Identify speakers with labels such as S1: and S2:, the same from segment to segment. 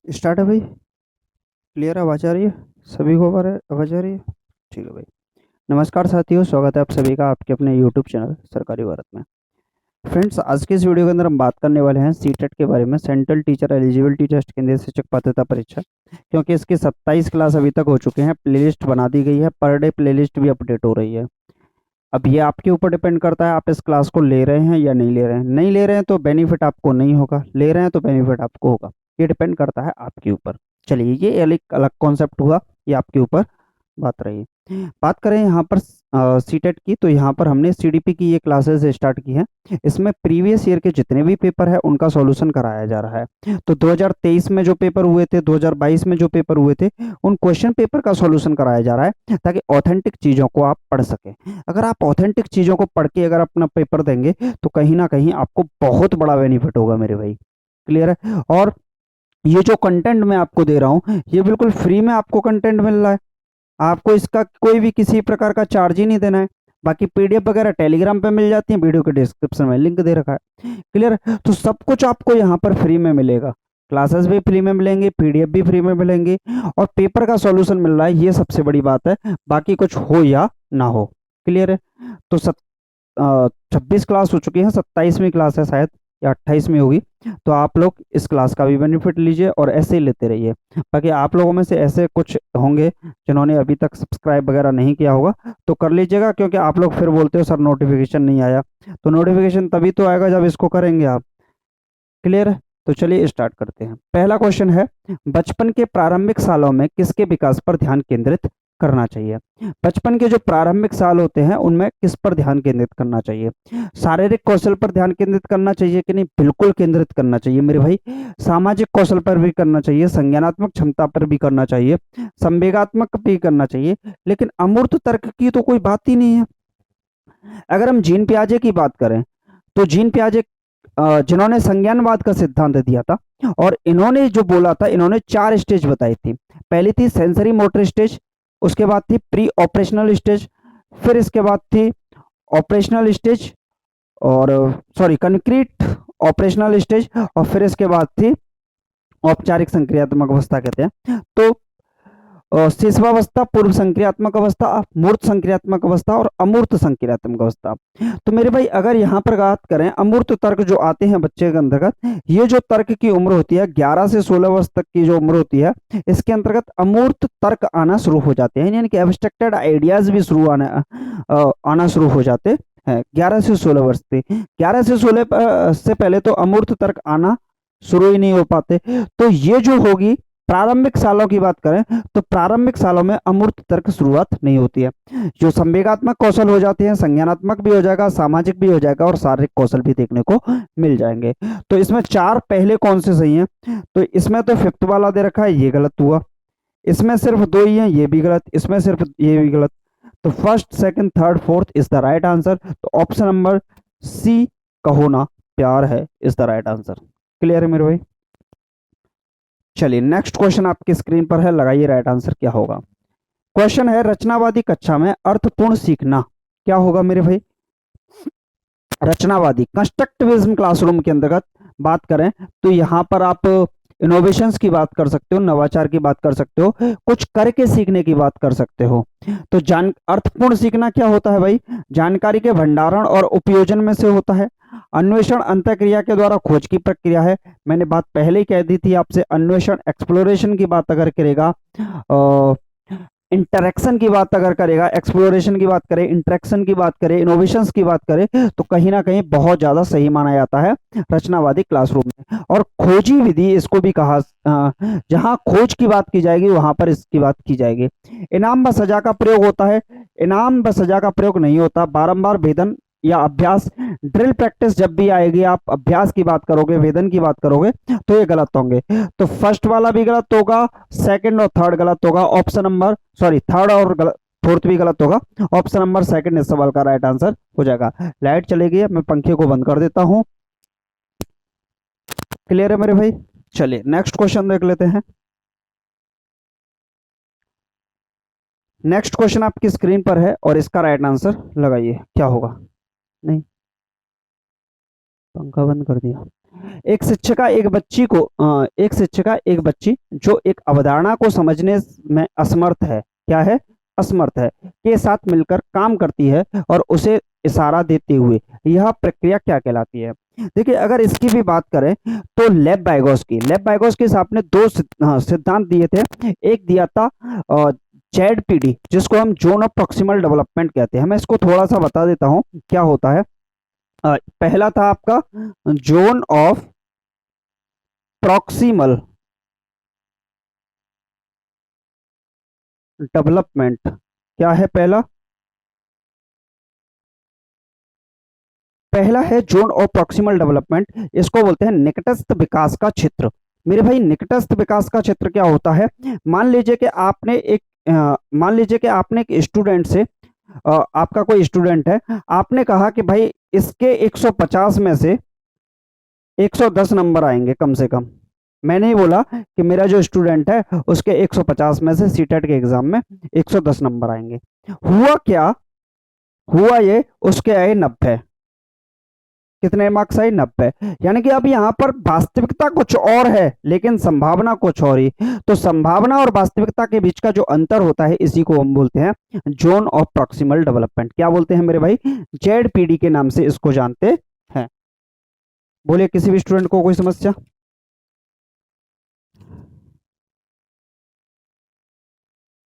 S1: Start है भाई। Clear आवाज आ रही है? सभी को आवाज आ रही है? ठीक है भाई। नमस्कार साथियों, स्वागत है आप सभी का आपके अपने यूट्यूब चैनल सरकारी भारत में। फ्रेंड्स, आज के इस वीडियो के अंदर हम बात करने वाले हैं सीटेट के बारे में, सेंट्रल टीचर एलिजिबिलिटी टेस्ट केंद्रीय शिक्षक पात्रता परीक्षा। क्योंकि इसकी 27 क्लास अभी तक हो चुके हैं, प्लेलिस्ट बना दी गई है, पर डे प्लेलिस्ट भी अपडेट हो रही है। अब ये आपके ऊपर डिपेंड करता है आप इस क्लास को ले रहे हैं या नहीं ले रहे हैं। नहीं ले रहे हैं तो बेनिफिट आपको नहीं होगा, ले रहे हैं तो बेनिफिट आपको होगा। ये डिपेंड करता है आपके ऊपर। चलिए, ये अलग अलग कॉन्सेप्ट हुआ, ये आपके ऊपर बात रही। बात करें यहाँ पर सीटेट की, तो यहाँ पर हमने सीडीपी की ये क्लासेस स्टार्ट की हैं। इसमें प्रीवियस ईयर के जितने भी पेपर है उनका सॉल्यूशन कराया जा रहा है। तो 2023 में जो पेपर हुए थे, 2022 में जो पेपर हुए थे, उन क्वेश्चन पेपर का सॉल्यूशन कराया जा रहा है ताकि ऑथेंटिक चीज़ों को आप पढ़ सकें। अगर आप ऑथेंटिक चीज़ों को पढ़ के अगर अपना पेपर देंगे तो कहीं ना कहीं आपको बहुत बड़ा बेनिफिट होगा मेरे भाई। क्लियर है? और ये जो कंटेंट मैं आपको दे रहा हूँ, ये बिल्कुल फ्री में आपको कंटेंट मिल रहा है। आपको इसका कोई भी किसी प्रकार का चार्ज ही नहीं देना है। बाकी पीडीएफ वगैरह टेलीग्राम पे मिल जाती है, वीडियो के डिस्क्रिप्शन में लिंक दे रखा है। क्लियर? तो सब कुछ आपको यहाँ पर फ्री में मिलेगा। क्लासेस भी फ्री में मिलेंगे, पीडीएफ भी फ्री में मिलेंगे, और पेपर का सॉल्यूशन मिल रहा है, ये सबसे बड़ी बात है। बाकी कुछ हो या ना हो। क्लियर है? तो 26 क्लास हो चुकी है, 27वीं क्लास है शायद, या 28वीं होगी। तो आप लोग इस क्लास का भी बेनिफिट लीजिए और ऐसे ही लेते रहिए। बाकी आप लोगों में से ऐसे कुछ होंगे जिन्होंने अभी तक सब्सक्राइब वगैरह नहीं किया होगा, तो कर लीजिएगा, क्योंकि आप लोग फिर बोलते हो सर नोटिफिकेशन नहीं आया। तो नोटिफिकेशन तभी तो आएगा जब इसको करेंगे आप। क्लियर है? तो चलिए स्टार्ट करते हैं। पहला क्वेश्चन है, बचपन के प्रारंभिक सालों में किसके विकास पर ध्यान केंद्रित करना चाहिए? बचपन के जो प्रारंभिक साल होते हैं उनमें किस पर ध्यान केंद्रित करना चाहिए? शारीरिक कौशल पर ध्यान केंद्रित करना चाहिए कि नहीं? बिल्कुल केंद्रित करना चाहिए मेरे भाई। सामाजिक कौशल पर भी करना चाहिए, संज्ञानात्मक क्षमता पर भी करना चाहिए, संवेगात्मक भी करना चाहिए, लेकिन अमूर्त तर्क की तो कोई बात ही नहीं है। अगर हम जीन पियाजे की बात करें, तो जीन पियाजे जिन्होंने संज्ञानवाद का सिद्धांत दिया था, और इन्होंने जो बोला था, इन्होंने 4 स्टेज बताई थी। पहली थी सेंसरी मोटर स्टेज, उसके बाद थी प्री ऑपरेशनल स्टेज, फिर इसके बाद थी ऑपरेशनल स्टेज, और सॉरी कंक्रीट ऑपरेशनल स्टेज, और फिर इसके बाद थी औपचारिक संक्रियात्मक अवस्था कहते हैं। तो शिशवावस्था, पूर्व संक्रियात्मक अवस्था, मूर्त संक्रियात्मक अवस्था और अमूर्त संक्रियात्मक अवस्था। तो मेरे भाई, अगर यहाँ पर बात करें अमूर्त तर्क जो आते हैं बच्चे के अंतर्गत, ये जो तर्क की उम्र होती है 11 से 16 वर्ष तक की जो उम्र होती है, इसके अंतर्गत अमूर्त तर्क आना शुरू हो जाते हैं, यानी कि एब्स्ट्रैक्टेड आइडियाज भी आना शुरू हो जाते हैं 11 से 16 वर्ष से। 11 से 16 से पहले तो अमूर्त तर्क आना शुरू ही नहीं हो पाते। तो ये जो होगी, प्रारंभिक सालों की बात करें तो प्रारंभिक सालों में अमूर्त तर्क शुरुआत नहीं होती है। जो संवेगात्मक कौशल हो जाते हैं, संज्ञानात्मक भी हो जाएगा, सामाजिक भी हो जाएगा, और शारीरिक कौशल भी देखने को मिल जाएंगे। तो इसमें 4 पहले कौन से सही हैं? तो इसमें तो फिफ्थ वाला दे रखा है, ये गलत हुआ। इसमें सिर्फ 2 ही है, ये भी गलत। इसमें सिर्फ ये भी गलत। तो first, second, third, fourth is the right answer. तो ऑप्शन नंबर सी, कहो ना प्यार है, is the right answer. Clear है मेरे भाई? चलिए, नेक्स्ट क्वेश्चन आपकी स्क्रीन पर है, लगाइए राइट आंसर क्या होगा। क्वेश्चन है, रचनावादी कक्षा में अर्थपूर्ण सीखना क्या होगा मेरे भाई? रचनावादी कंस्ट्रक्टिविज्म क्लासरूम के अंतर्गत बात करें तो यहाँ पर आप इनोवेशंस की बात कर सकते हो, नवाचार की बात कर सकते हो, कुछ करके सीखने की बात कर सकते हो। तो अर्थपूर्ण सीखना क्या होता है भाई? जानकारी के भंडारण और उपयोजन में से होता है। अन्वेषण अंतःक्रिया के द्वारा खोज की प्रक्रिया है। मैंने बात पहले ही कह दी थी आपसे, अन्वेषण एक्सप्लोरेशन की बात अगर करेगा, इंटरेक्शन की बात अगर करेगा, एक्सप्लोरेशन की बात करें, इंटरेक्शन की बात करें, इनोवेशंस की बात करें, तो कहीं ना कहीं बहुत ज्यादा सही माना जाता है रचनावादी क्लासरूम में। और खोजी विधि इसको भी कहा, जहां खोज की बात की जाएगी वहां पर इसकी बात की जाएगी। इनाम व सजा का प्रयोग होता है। इनाम व सजा का प्रयोग नहीं होता। बारंबार वेदन या अभ्यास, ड्रिल प्रैक्टिस जब भी आएगी, आप अभ्यास की बात करोगे, वेदन की बात करोगे, तो ये गलत होंगे। तो फर्स्ट वाला भी गलत होगा, सेकंड और थर्ड गलत होगा। ऑप्शन नंबर, सॉरी, थर्ड और फोर्थ भी गलत होगा। ऑप्शन नंबर सेकंड इस सवाल का राइट आंसर हो जाएगा। लाइट चलेगी, मैं पंखे को बंद कर देता हूं। क्लियर है मेरे भाई? चलिए नेक्स्ट क्वेश्चन देख लेते हैं। नेक्स्ट क्वेश्चन आपकी स्क्रीन पर है और इसका राइट आंसर लगाइए क्या होगा। नहीं, पंखा बंद कर दिया। एक शिक्षिका एक बच्ची जो एक अवधारणा को समझने में असमर्थ है, क्या है, असमर्थ है, के साथ मिलकर काम करती है और उसे इशारा देते हुए, यह प्रक्रिया क्या कहलाती है? देखिए, अगर इसकी भी बात करें तो लेब बाइगोस्की साहब ने दो सिद्धांत दिए थे। एक दिया था जेडपीडी, जिसको हम जोन ऑफ प्रॉक्सिमल डेवलपमेंट कहते हैं। मैं इसको थोड़ा सा बता देता हूँ क्या होता है। पहला था आपका जोन ऑफ प्रॉक्सिमल डेवलपमेंट। क्या है पहला? पहला है जोन ऑफ प्रॉक्सिमल डेवलपमेंट, इसको बोलते हैं निकटस्थ विकास का क्षेत्र। मेरे भाई, निकटस्थ विकास का क्षेत्र क्या होता है? मान लीजिए कि आपने एक स्टूडेंट से, आपका कोई स्टूडेंट है, आपने कहा कि भाई इसके 150 में से 110 नंबर आएंगे कम से कम। मैंने ही बोला कि मेरा जो स्टूडेंट है उसके 150 में से सीटेट के एग्जाम में 110 नंबर आएंगे। हुआ क्या? हुआ ये, उसके आए 90। कितने मार्क्स आए? 90। यानी कि अब यहाँ पर वास्तविकता कुछ और है लेकिन संभावना कुछ और ही। तो संभावना और वास्तविकता के बीच का जो अंतर होता है, इसी को हम बोलते हैं जोन ऑफ प्रॉक्सिमल डेवलपमेंट। क्या बोलते हैं मेरे भाई? जेडपीडी के नाम से इसको जानते हैं। बोले किसी भी स्टूडेंट को कोई समस्या?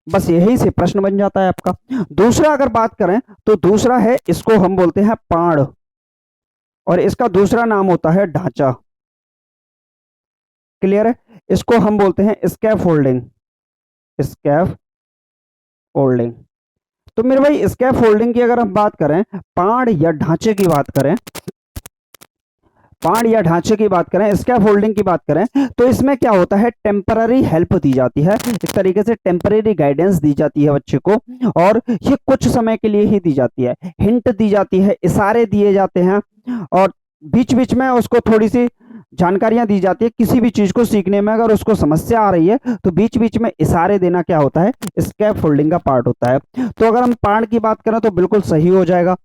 S1: बस यही से प्रश्न बन जाता है आपका। दूसरा अगर बात करें तो दूसरा है, इसको हम बोलते हैं पाड़, और इसका दूसरा नाम होता है ढांचा। क्लियर है? इसको हम बोलते हैं स्कैफ होल्डिंग। स्कैफ होल्डिंग। तो मेरे भाई, स्कैफ होल्डिंग की अगर हम बात करें, पाड़ या ढांचे की बात करें, पाड़ या ढांचे की बात करें, स्कैफ होल्डिंग की बात करें, तो इसमें क्या होता है? टेम्पररी हेल्प दी जाती है, एक तरीके से टेम्पररी गाइडेंस दी जाती है बच्चे को, और ये कुछ समय के लिए ही दी जाती है। हिंट दी जाती है, इशारे दिए जाते हैं, और बीच बीच में उसको थोड़ी सी जानकारियां दी जाती है। किसी भी चीज को सीखने में अगर उसको समस्या आ रही है तो बीच बीच में इशारे देना क्या होता है? स्कैफ होल्डिंग का पार्ट होता है। तो अगर हम पार्ट की बात करें तो बिल्कुल सही हो जाएगा।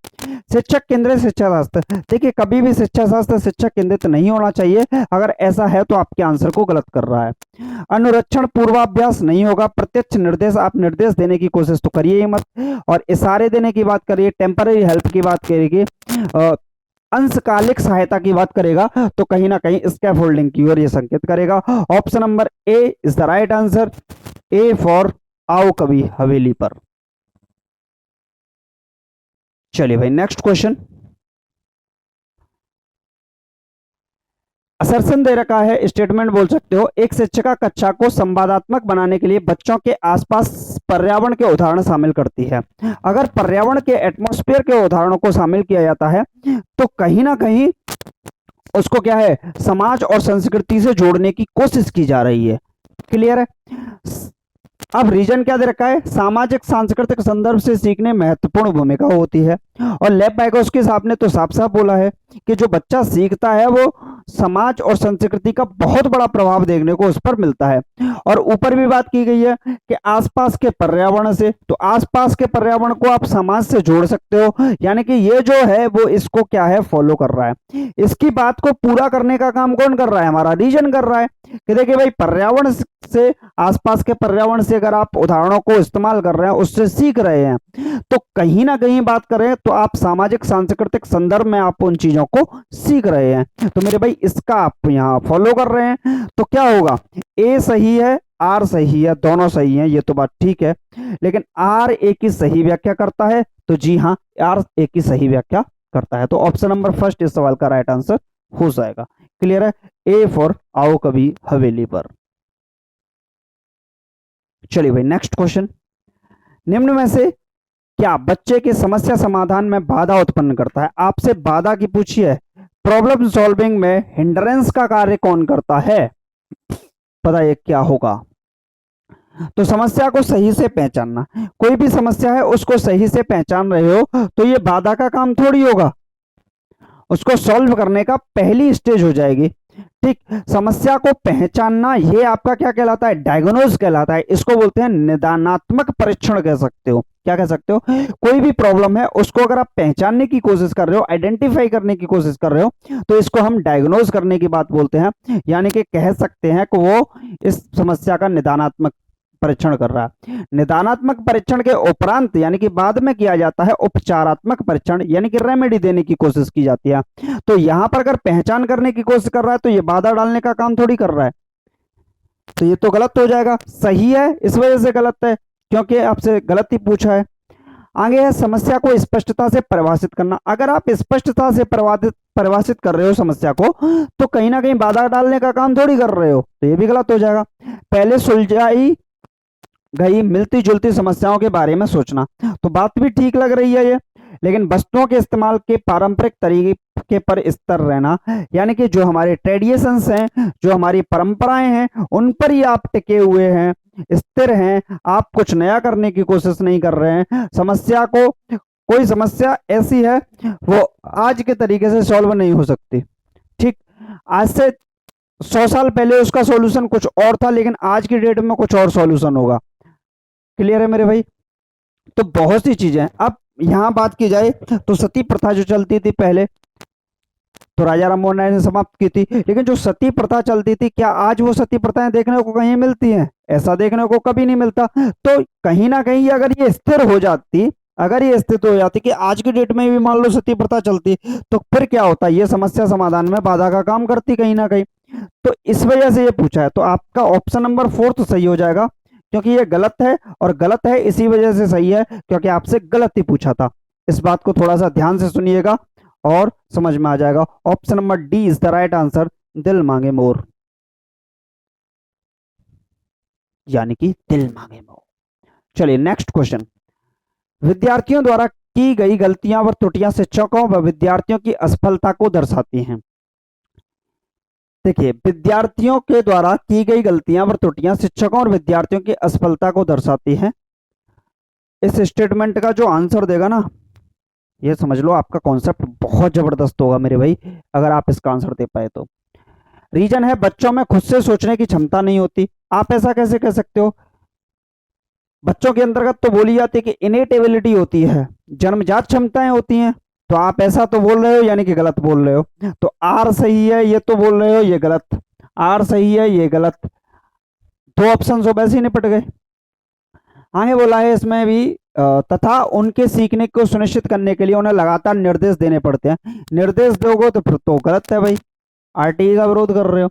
S1: शिक्षक केंद्रित शिक्षा शास्त्र, देखिए कभी भी शिक्षा शास्त्र शिक्षक केंद्रित नहीं होना चाहिए। अगर ऐसा है तो आपके आंसर को गलत कर रहा है। अनुरक्षण पूर्वाभ्यास नहीं होगा। प्रत्यक्ष निर्देश, आप निर्देश देने की कोशिश तो करिए ही मत। और इशारे देने की बात करिए, टेम्पररी हेल्प की बात करिए, अंशकालिक सहायता की बात करेगा तो कहीं ना कहीं स्कैफ होल्डिंग की ओर यह संकेत करेगा। Option number A is the right answer. A for आओ कभी हवेली पर। चलिए भाई, नेक्स्ट क्वेश्चन। असर्शन दे रखा है, स्टेटमेंट बोल सकते हो। एक शिक्षिका कक्षा को संवादात्मक बनाने के लिए बच्चों के आसपास पर्यावरण के उदाहरण शामिल करती है। अगर पर्यावरण के एटमॉस्फेयर के उदाहरणों को शामिल किया जाता है तो कहीं ना कहीं उसको क्या है? समाज और संस्कृति से जोड़ने की कोशिश की जा रही है। क्लियर है? अब रीजन क्या दे रखा है? सामाजिक सांस्कृतिक संदर्भ से सीखने महत्वपूर्ण भूमिका होती है। और लेब-बाइगोस्की साहब ने तो साफ साफ बोला है कि जो बच्चा सीखता है वो समाज और संस्कृति का बहुत बड़ा प्रभाव देखने को उस पर मिलता है। और ऊपर भी बात की गई है कि आसपास के पर्यावरण से, तो आसपास के पर्यावरण को आप समाज से जोड़ सकते हो, यानी कि ये जो है वो इसको क्या है? फॉलो कर रहा है। इसकी बात को पूरा करने का काम कौन कर रहा है? हमारा रीजन कर रहा है कि देखिए भाई, पर्यावरण से, आसपास के पर्यावरण से अगर आप उदाहरणों को इस्तेमाल कर रहे हैं, उससे सीख रहे हैं, तो कहीं ना कहीं बात करें तो आप सामाजिक सांस्कृतिक संदर्भ में आप उन चीजों को सीख रहे हैं। तो मेरे भाई, इसका आप यहाँ फॉलो कर रहे हैं तो क्या होगा? ए सही है, आर सही है, दोनों सही है, ये तो बात ठीक है। लेकिन आर ए की सही व्याख्या करता है, तो जी हाँ, आर ए की सही व्याख्या करता है। तो ऑप्शन नंबर फर्स्ट इस सवाल का राइट आंसर हो जाएगा। क्लियर है? ए फॉर आओ कभी हवेली पर। चलिए भाई, नेक्स्ट क्वेश्चन। निम्न में से क्या बच्चे के समस्या समाधान में बाधा उत्पन्न करता है? आपसे बाधा की पूछी है। प्रॉब्लम सॉल्विंग में हिंड्रेंस का कार्य कौन करता है? बताइए क्या होगा? तो समस्या को सही से पहचानना। कोई भी समस्या है उसको सही से पहचान रहे हो तो ये बाधा का काम थोड़ी होगा, उसको सॉल्व करने का पहली स्टेज हो जाएगी। ठीक, समस्या को पहचानना ये आपका क्या कहलाता है? डायग्नोज कहलाता है। इसको बोलते हैं निदानात्मक परीक्षण कह सकते हो। क्या कह सकते हो, कोई भी प्रॉब्लम है उसको अगर आप पहचानने की कोशिश कर रहे हो, आइडेंटिफाई करने की कोशिश कर रहे हो, तो इसको हम डायग्नोज करने की बात बोलते हैं। यानी कि कह सकते हैं कि वो इस समस्या का निदानात्मक परीक्षण कर रहा है। निदानात्मक परीक्षण के उपरांत यानी कि बाद में किया जाता है उपचारात्मक परीक्षण, यानी कि रेमेडी देने की कोशिश की जाती है। तो यहां पर अगर पहचान करने की कोशिश कर रहा है तो ये बाधा डालने का काम थोड़ी कर रहा है, तो ये तो गलत हो जाएगा। सही है इस वजह से गलत है क्योंकि आपसे गलत ही पूछा है। आगे है समस्या को स्पष्टता से परिभाषित करना। अगर आप स्पष्टता से परिभाषित कर रहे हो समस्या को, तो कहीं ना कहीं बाधा डालने का काम थोड़ी कर रहे हो, तो ये भी गलत हो जाएगा। पहले सुलझाई गई मिलती जुलती समस्याओं के बारे में सोचना, तो बात भी ठीक लग रही है ये, लेकिन वस्तुओं के इस्तेमाल के पारंपरिक तरीके पर स्थिर रहना, यानी कि जो हमारे ट्रेडिशंस हैं, जो हमारी परंपराएं हैं, उन पर ही आप टिके हुए हैं, स्थिर हैं, आप कुछ नया करने की कोशिश नहीं कर रहे हैं। समस्या को, कोई समस्या ऐसी है वो आज के तरीके से सॉल्व नहीं हो सकती। ठीक, आज से 100 साल पहले उसका सॉल्यूशन कुछ और था, लेकिन आज की डेट में कुछ और सॉल्यूशन होगा। क्लियर है मेरे भाई? तो बहुत सी चीजें हैं। अब यहां बात की जाए तो सती प्रथा जो चलती थी पहले, तो राजा राम मोहन राय ने समाप्त की थी, लेकिन जो सती प्रथा चलती थी, क्या आज वो सती प्रथाएं देखने को कहीं मिलती हैं? ऐसा देखने को कभी नहीं मिलता। तो कहीं ना कहीं अगर ये स्थिर हो जाती, अगर ये स्थित हो जाती कि आज की डेट में भी मान लो सती प्रथा चलती, तो फिर क्या होता? ये समस्या समाधान में बाधा का काम करती कहीं ना कहीं। तो इस वजह से ये पूछा है, तो आपका ऑप्शन नंबर 4 तो सही हो जाएगा, क्योंकि ये गलत है, और गलत है इसी वजह से सही है क्योंकि आपसे गलत ही पूछा था। इस बात को थोड़ा सा ध्यान से सुनिएगा और समझ में आ जाएगा। Option number D is the right answer, दिल मांगे मोर, यानी कि दिल मांगे मोर। चलिए नेक्स्ट क्वेश्चन। विद्यार्थियों द्वारा की गई गलतियां व त्रुटियां शिक्षकों व विद्यार्थियों की असफलता को दर्शाती हैं। देखिए, विद्यार्थियों के द्वारा की गई गलतियां व त्रुटियां शिक्षकों और विद्यार्थियों की असफलता को दर्शाती हैं। इस स्टेटमेंट का जो आंसर देगा ना, ये समझ लो आपका कॉन्सेप्ट बहुत जबरदस्त होगा मेरे भाई, अगर आप इसका आंसर दे पाए तो। रीजन है बच्चों में खुद से सोचने की क्षमता नहीं होती। आप ऐसा कैसे कह सकते हो? बच्चों के अंतर्गत तो बोली जाती है कि इनेट एबिलिटी होती है, जन्मजात क्षमताएं होती हैं, तो आप ऐसा तो बोल रहे हो, यानी कि गलत बोल रहे हो। तो आर सही है, ये तो बोल रहे हो, ये गलत। आर सही है, ये गलत। दो ऑप्शन हो वैसे ही निपट गए। आगे बोला है इसमें भी तथा उनके सीखने को सुनिश्चित करने के लिए उन्हें लगातार निर्देश देने पड़ते हैं। निर्देश दोगे तो फिर तो गलत है भाई, आरटीई का विरोध कर रहे हो।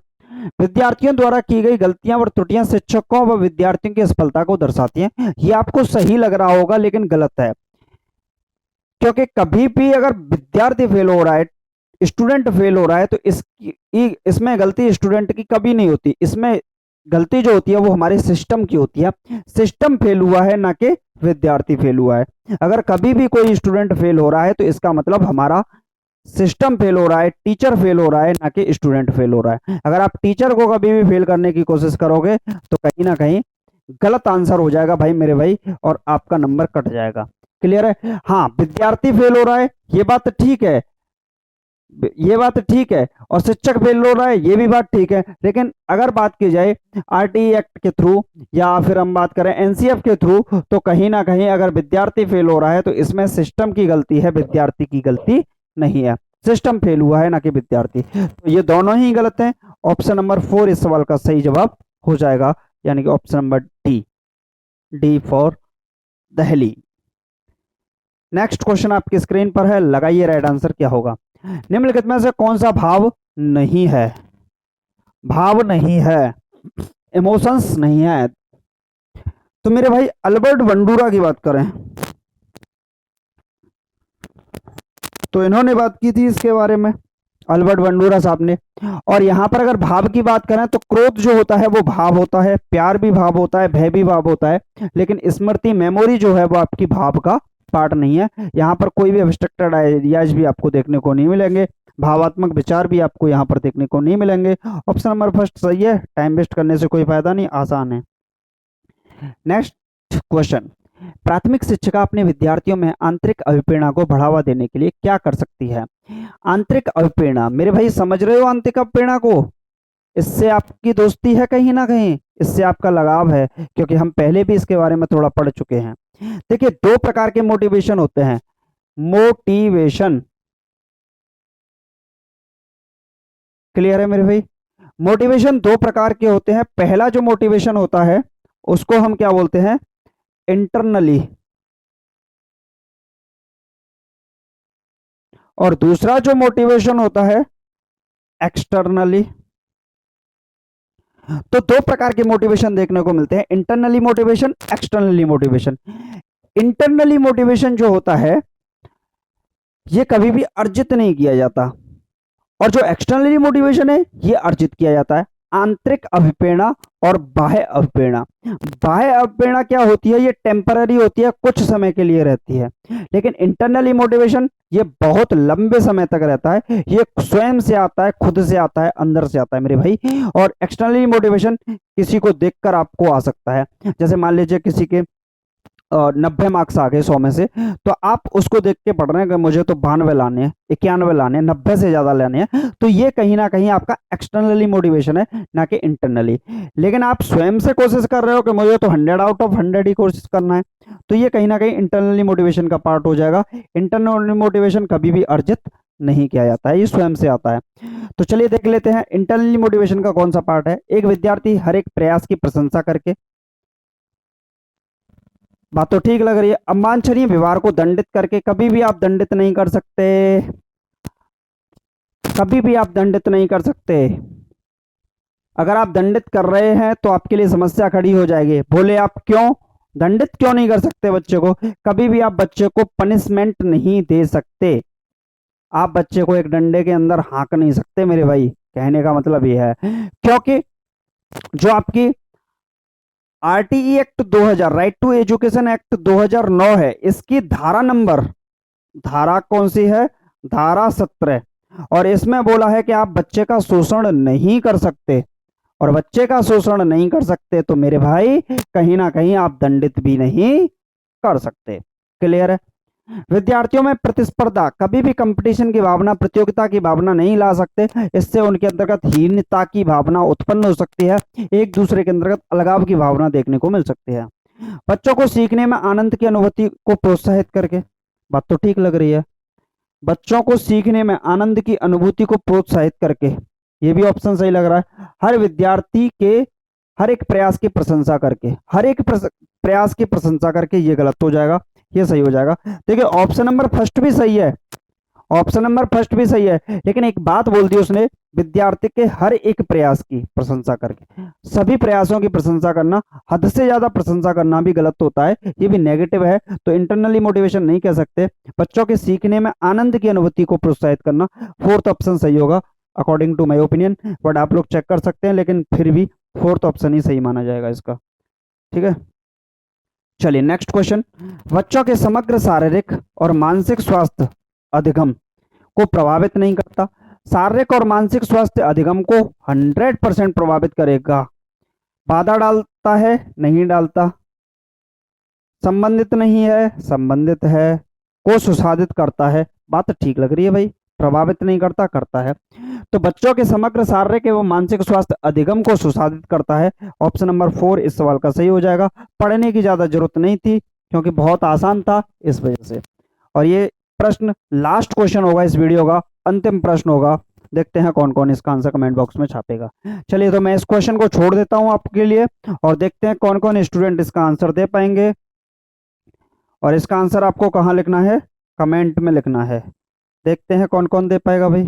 S1: विद्यार्थियों द्वारा की गई गलतियां और त्रुटियां शिक्षकों व विद्यार्थियों की असफलता को दर्शाती हैं। ये आपको सही लग रहा होगा लेकिन गलत है, क्योंकि कभी भी अगर विद्यार्थी फेल हो रहा है, स्टूडेंट फेल हो रहा है, तो इसमें गलती स्टूडेंट की कभी नहीं होती। इसमें गलती जो होती है वो हमारे सिस्टम की होती है। सिस्टम फेल हुआ है, ना कि विद्यार्थी फेल हुआ है। अगर कभी भी कोई स्टूडेंट फेल हो रहा है तो इसका मतलब हमारा सिस्टम फेल हो रहा है, टीचर फेल हो रहा है, ना कि स्टूडेंट फेल हो रहा है। अगर आप टीचर को कभी भी फेल करने की कोशिश करोगे तो कहीं ना कहीं गलत आंसर हो जाएगा भाई मेरे भाई, और आपका नंबर कट जाएगा। क्लियर है? हाँ, विद्यार्थी फेल हो रहा है ये बात ठीक है, ये बात ठीक है, और शिक्षक फेल हो रहा है ये भी बात ठीक है, लेकिन अगर बात की जाए आरटीई एक्ट के थ्रू या फिर हम बात करें एनसीएफ के थ्रू, तो कहीं ना कहीं अगर विद्यार्थी फेल हो रहा है तो इसमें सिस्टम की गलती है, विद्यार्थी की गलती नहीं है। सिस्टम फेल हुआ है, ना कि विद्यार्थी। तो ये दोनों ही गलत हैं। ऑप्शन नंबर 4 इस सवाल का सही जवाब हो जाएगा, यानी कि option number D, D for Delhi. Next question आपकी स्क्रीन पर है, लगाइए राइट आंसर क्या होगा। निम्नलिखित में से कौन सा भाव नहीं है? भाव नहीं है, इमोशंस नहीं है। तो मेरे भाई अल्बर्ट बंडूरा की बात करें तो इन्होंने बात की थी इसके बारे में, अल्बर्ट बंडूरा साहब ने। और यहां पर अगर भाव की बात करें तो क्रोध जो होता है वो भाव होता है, प्यार भी भाव होता है, भय भी भाव होता है, लेकिन स्मृति मेमोरी जो है वो आपकी भाव का पार्ट नहीं है। यहाँ पर कोई भी एब्स्ट्रैक्टेड आइडियाज भी आपको देखने को नहीं मिलेंगे, भावात्मक विचार भी आपको यहाँ पर देखने को नहीं मिलेंगे। ऑप्शन नंबर फर्स्ट सही है, टाइम वेस्ट करने से कोई फायदा नहीं, आसान है। नेक्स्ट क्वेश्चन, प्राथमिक शिक्षिका अपने विद्यार्थियों में आंतरिक अभिप्रेरणा को बढ़ावा देने के लिए क्या कर सकती है? आंतरिक अभिप्रेरणा मेरे भाई समझ रहे हो? आंतरिक अभिप्रेरणा को, इससे आपकी दोस्ती है कहीं ना कहीं, इससे आपका लगाव है, क्योंकि हम पहले भी इसके बारे में थोड़ा पढ़ चुके हैं। देखिए, दो प्रकार के मोटिवेशन होते हैं। मोटिवेशन क्लियर है मेरे भाई? मोटिवेशन दो प्रकार के होते हैं। पहला जो मोटिवेशन होता है उसको हम क्या बोलते हैं? इंटरनली। और दूसरा जो मोटिवेशन होता है एक्सटर्नली। तो दो प्रकार के मोटिवेशन देखने को मिलते हैं, internally motivation, externally motivation. Internally motivation जो होता है ये कभी भी अर्जित नहीं किया जाता, और जो एक्सटर्नली मोटिवेशन है ये अर्जित किया जाता है। आंतरिक अभिप्रेरणा और बाह्य अभिप्रेरणा। बाह्य अभिप्रेरणा क्या होती है? ये टेम्पररी होती है, कुछ समय के लिए रहती है। लेकिन इंटरनली मोटिवेशन ये बहुत लंबे समय तक रहता है, ये स्वयं से आता है, खुद से आता है, अंदर से आता है मेरे भाई। और एक्सटर्नली मोटिवेशन किसी को देखकर आपको आ सकता है। जैसे मान लीजिए किसी के 90 मार्क्स आ गए 100 में से, तो आप उसको देख के पढ़ रहे हैं कि मुझे तो 92 लाने हैं, 91 लाने हैं, 90 से ज्यादा लाने हैं, तो ये कहीं ना कहीं आपका एक्सटर्नली मोटिवेशन है, ना कि इंटरनली। लेकिन आप स्वयं से कोशिश कर रहे हो कि मुझे तो 100 आउट ऑफ 100 ही कोशिश करना है, तो ये कहीं ना कहीं इंटरनली मोटिवेशन का पार्ट हो जाएगा। इंटरनली मोटिवेशन कभी भी अर्जित नहीं किया जाता है, ये स्वयं से आता है। तो चलिए देख लेते हैं इंटरनली मोटिवेशन का कौन सा पार्ट है। एक विद्यार्थी हर एक प्रयास की प्रशंसा करके, बात तो ठीक लग रही है। अवांछनीय व्यवहार को दंडित करके, कभी भी आप दंडित नहीं कर सकते, कभी भी आप दंडित नहीं कर सकते। अगर आप दंडित कर रहे हैं तो आपके लिए समस्या खड़ी हो जाएगी। बोले आप क्यों दंडित क्यों नहीं कर सकते बच्चे को? कभी भी आप बच्चे को पनिशमेंट नहीं दे सकते। आप बच्चे को एक डंडे के अंदर हाँक नहीं सकते मेरे भाई, कहने का मतलब ये है। क्योंकि जो आपकी RTE act 2000, right to education act 2009 है, इसकी धारा नंबर, धारा कौन सी है? धारा 17। और इसमें बोला है कि आप बच्चे का शोषण नहीं कर सकते, और बच्चे का शोषण नहीं कर सकते तो मेरे भाई कहीं ना कहीं आप दंडित भी नहीं कर सकते। क्लियर है? विद्यार्थियों में प्रतिस्पर्धा, कभी भी कंपटीशन की भावना, प्रतियोगिता की भावना नहीं ला सकते। इससे उनके अंतर्गत हीनता की भावना उत्पन्न हो सकती है, एक दूसरे के अंतर्गत अलगाव की भावना देखने को मिल सकती है। बच्चों को सीखने में आनंद की अनुभूति को प्रोत्साहित करके, बात तो ठीक लग रही है। बच्चों को सीखने में आनंद की अनुभूति को प्रोत्साहित करके, ये भी ऑप्शन सही लग रहा है। हर विद्यार्थी के हर एक प्रयास की प्रशंसा करके, हर एक प्रयास की प्रशंसा करके, ये गलत हो जाएगा, ये सही हो जाएगा। देखिए ऑप्शन नंबर फर्स्ट भी सही है, ऑप्शन नंबर फर्स्ट भी सही है, लेकिन एक बात बोल दी उसने, विद्यार्थी के हर एक प्रयास की प्रशंसा करके। सभी प्रयासों की प्रशंसा करना, हद से ज्यादा प्रशंसा करना भी गलत होता है, ये भी नेगेटिव है, तो इंटरनली मोटिवेशन नहीं कह सकते। बच्चों के सीखने में आनंद की अनुभूति को प्रोत्साहित करना, फोर्थ ऑप्शन सही होगा according to my opinion, but आप लोग चेक कर सकते हैं, लेकिन फिर भी फोर्थ ऑप्शन ही सही माना जाएगा इसका। ठीक है, चलिए नेक्स्ट क्वेश्चन। बच्चों के समग्र शारीरिक और मानसिक स्वास्थ्य अधिगम को प्रभावित नहीं करता। शारीरिक और मानसिक स्वास्थ्य अधिगम को 100% प्रभावित करेगा। बाधा डालता है? नहीं डालता। संबंधित नहीं है? संबंधित है। को सुसाधित करता है? बात ठीक लग रही है भाई, प्रभावित नहीं करता, करता है। तो बच्चों के समग्र शारीरिक एवं मानसिक स्वास्थ्य अधिगम को सुसाधित करता है। ऑप्शन नंबर 4 इस सवाल का सही हो जाएगा। पढ़ने की ज्यादा जरूरत नहीं थी क्योंकि बहुत आसान था इस वजह से। और ये प्रश्न लास्ट क्वेश्चन होगा इस वीडियो का, अंतिम प्रश्न होगा। देखते हैं कौन कौन इसका आंसर कमेंट बॉक्स में छापेगा। चलिए तो मैं इस क्वेश्चन को छोड़ देता हूं आपके लिए, और देखते हैं कौन कौन स्टूडेंट इसका आंसर दे पाएंगे। और इसका आंसर आपको कहाँ लिखना है? कमेंट में लिखना है। देखते हैं कौन कौन दे पाएगा भाई।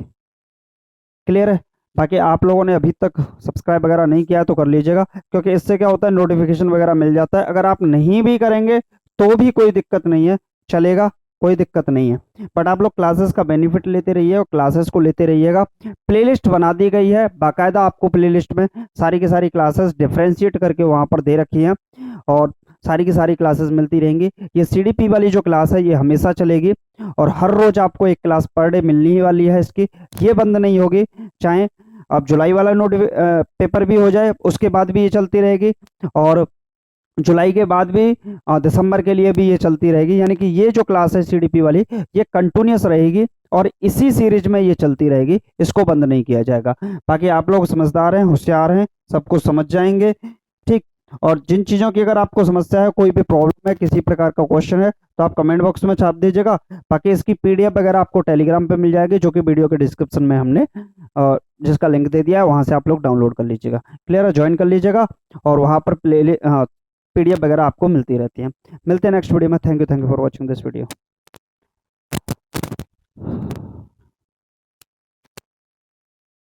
S1: क्लियर है? बाकी आप लोगों ने अभी तक सब्सक्राइब वगैरह नहीं किया है तो कर लीजिएगा, क्योंकि इससे क्या होता है नोटिफिकेशन वगैरह मिल जाता है। अगर आप नहीं भी करेंगे तो भी कोई दिक्कत नहीं है, चलेगा, कोई दिक्कत नहीं है। बट आप लोग क्लासेस का बेनिफिट लेते रहिए और क्लासेस को लेते रहिएगा। प्लेलिस्ट बना दी गई है बाकायदा, आपको प्लेलिस्ट में सारी की सारी क्लासेस डिफ्रेंशिएट करके वहां पर दे रखी हैं, और सारी की सारी क्लासेस मिलती रहेंगी। ये सीडीपी वाली जो क्लास है ये हमेशा चलेगी, और हर रोज आपको एक क्लास पर डे मिलने ही वाली है इसकी, ये बंद नहीं होगी। चाहे अब जुलाई वाला पेपर भी हो जाए उसके बाद भी ये चलती रहेगी, और जुलाई के बाद भी दिसंबर के लिए भी ये चलती रहेगी। यानी कि ये जो क्लास है सीडीपी वाली ये कंटिन्यूस रहेगी, और इसी सीरीज में ये चलती रहेगी, इसको बंद नहीं किया जाएगा। बाकी आप लोग समझदार हैं, होशियार हैं, सब कुछ समझ जाएंगे। ठीक, और जिन चीज़ों की अगर आपको समस्या है, कोई भी प्रॉब्लम है, किसी प्रकार का क्वेश्चन है, तो आप कमेंट बॉक्स में छाप दीजिएगा। बाकी इसकी पीडीएफ वगैरह आपको टेलीग्राम पे मिल जाएगी, जो कि वीडियो के डिस्क्रिप्शन में हमने जिसका लिंक दे दिया है, वहाँ से आप लोग डाउनलोड कर लीजिएगा। क्लियर है, ज्वाइन कर लीजिएगा और वहाँ पर पीडीएफ वगैरह आपको मिलती रहती है। मिलते हैं नेक्स्ट वीडियो में। Thank you for watching this video.